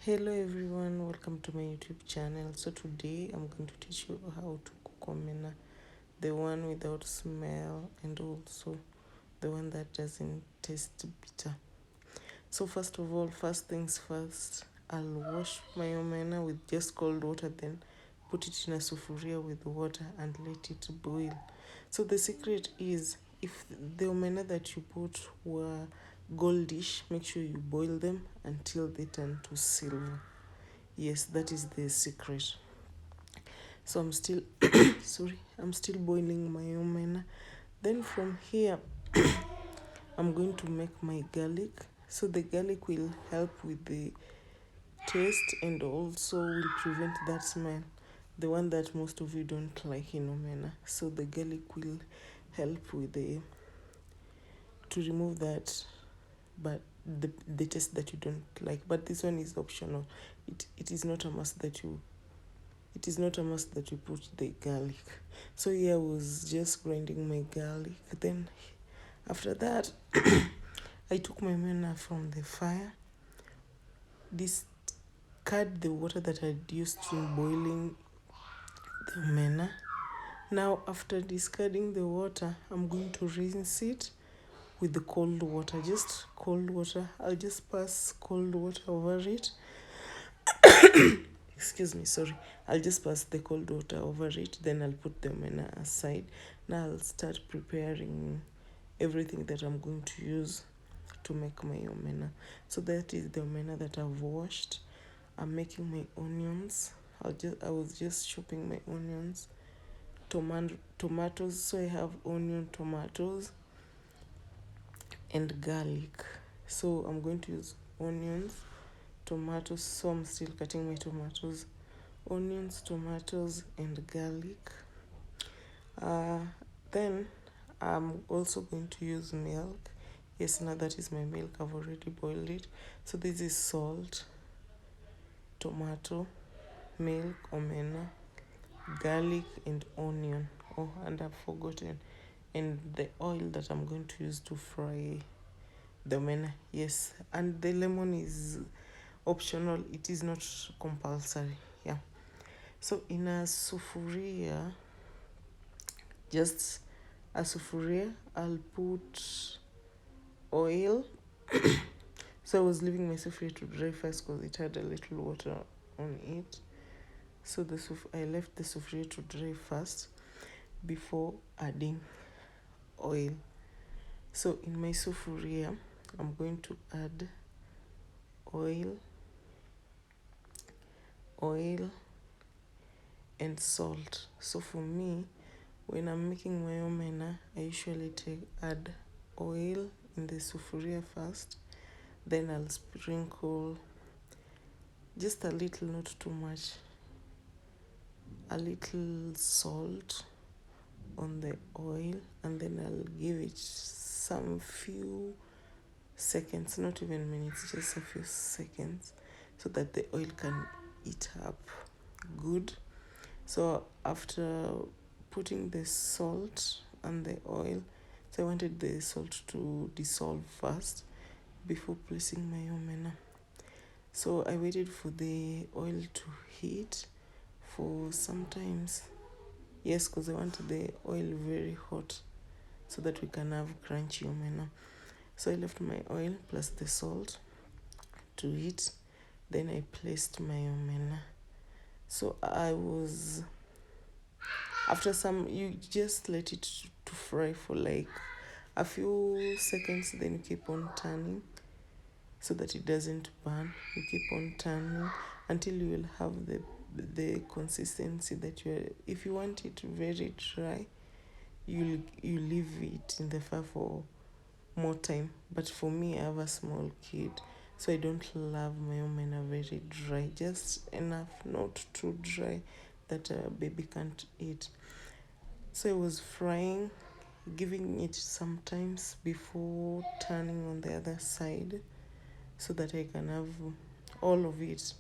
Hello everyone, welcome to my YouTube channel. So today I'm going to teach you how to cook omena, the one without smell and also the one that doesn't taste bitter. So first of all, first things first, I'll wash my omena with just cold water, then put it in a sufuria with water and let it boil. So the secret is, if the omena that you put were goldish, make sure you boil them until they turn to silver. Yes, that is the secret. So I'm still I'm still boiling my omena. Then from here I'm going to make my garlic. So the garlic will help with the taste and also will prevent that smell, the one that most of you don't like in omena. So the garlic will help with the to remove that, but the taste that you don't like. But this one is optional. It is not a must that you put the garlic. So here I was just grinding my garlic. Then after that I took my omena from the fire, discard the water that I'd used in boiling the omena. Now after discarding the water, I'm going to rinse it with the cold water, just cold water. I'll just pass cold water over it. Excuse me, sorry. I'll just pass the cold water over it, then I'll put the omena aside. Now I'll start preparing everything that I'm going to use to make my omena. So that is the omena that I've washed. I'm making my onions. I was just chopping my onions, tomatoes. So I have onion, tomatoes, and garlic. So I'm going to use onions, tomatoes. So I'm still cutting my tomatoes, onions, tomatoes, and garlic. Then I'm also going to use milk. Yes, now that is my milk. I've already boiled it. So this is salt, tomato, milk, omena, garlic, and onion. Oh, and I've forgotten. And the oil that I'm going to use to fry the omena. Yes, and the lemon is optional. It is not compulsory. Yeah. So in a sufuria, just a sufuria, I'll put oil. So I was leaving my sufuria to dry first because it had a little water on it. So I left the sufuria to dry first before adding oil. So in my sufuria, I'm going to add oil, and salt. So for me, when I'm making my omena, I usually add oil in the sufuria first. Then I'll sprinkle just a little, not too much, a little salt on the oil, and then I'll give it some few seconds, not even minutes, just a few seconds, so that the oil can eat up good. So after putting the salt and the oil, so I wanted the salt to dissolve first before placing my omena. So I waited for the oil to heat for sometimes. Yes, because I want the oil very hot so that we can have crunchy omena. So I left my oil plus the salt to heat. Then I placed my omena. So after some, you just let it to fry for like a few seconds, then you keep on turning so that it doesn't burn. You keep on turning until you will have the consistency that if you want it very dry, you leave it in the fire for more time. But for me, I have a small kid, so I don't love my omena very dry, just enough, not too dry that a baby can't eat. So I was frying, giving it some times before turning on the other side so that I can have all of it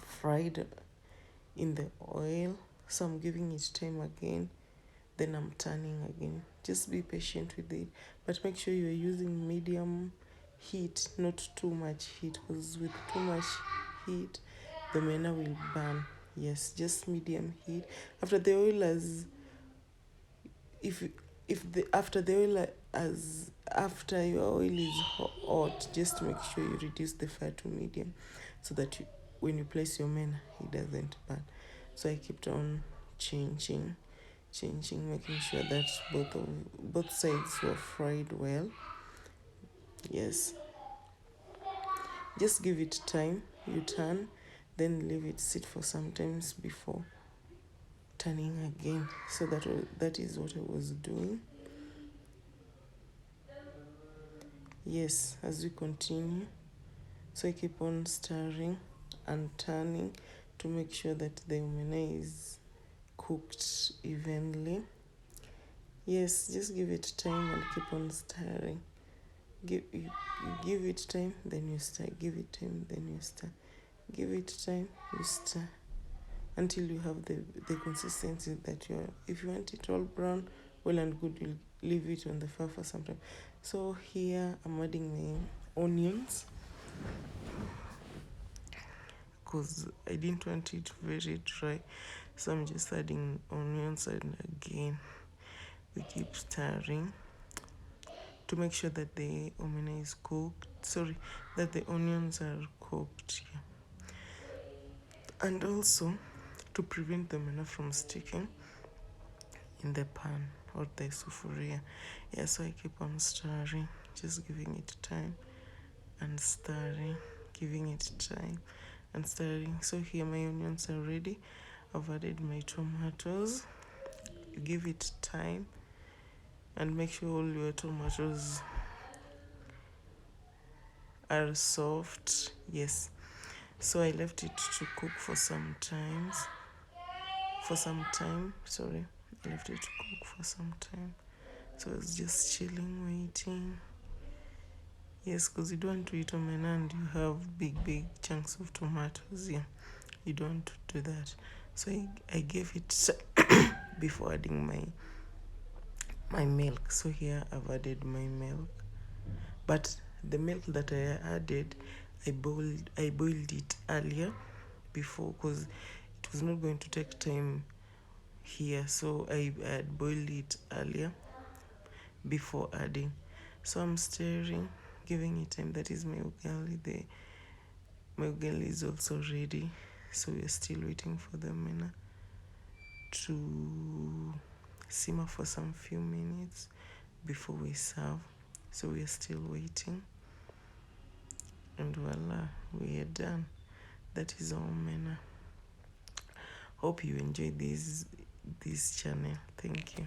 fried in the oil. So I'm giving it time again, then I'm turning again. Just be patient with it, but make sure you're using medium heat, not too much heat, because with too much heat, the omena will burn. Yes, just medium heat. After the oil has, if the after the oil as after your oil is hot, just make sure you reduce the fire to medium, so that when you place your omena, it doesn't burn. So I kept on changing, making sure that both sides were fried well. Yes, just give it time. You turn, then leave it sit for some times before turning again. So that is what I was doing. Yes, as we continue, so I keep on stirring and turning to make sure that the omena is cooked evenly. Yes, just give it time and keep on stirring. You give it time, then you stir. Give it time, then you stir. Give it time, you stir until you have the consistency that you are. If you want it all brown, well and good, you'll leave it on the fire for some time. So here I'm adding my onions, because I didn't want it very dry. So I'm just adding onions, and again we keep stirring to make sure that the omena is cooked. Sorry, that the onions are cooked. Yeah. And also to prevent the omena from sticking in the pan or the sufuria. Yeah, so I keep on stirring, just giving it time and stirring, giving it time and stirring. So here my onions are ready. I've added my tomatoes. You give it time and make sure all your tomatoes are soft. Yes. So I left it to cook for some time. Sorry. I left it to cook for some time. So I was just chilling, waiting. Yes, because you don't want to eat omena and you have big chunks of tomatoes. Yeah, you don't want to do that. So I gave it before adding my milk. So here I've added my milk, but the milk that I added, I boiled it earlier before, because it was not going to take time here. So I had boiled it earlier before adding. So I'm stirring, giving it time. That is my ugali. My ugali is also ready. So we're still waiting for the omena to simmer for some few minutes before we serve. So we're still waiting. And voila, we are done. That is our omena. Hope you enjoyed this channel. Thank you.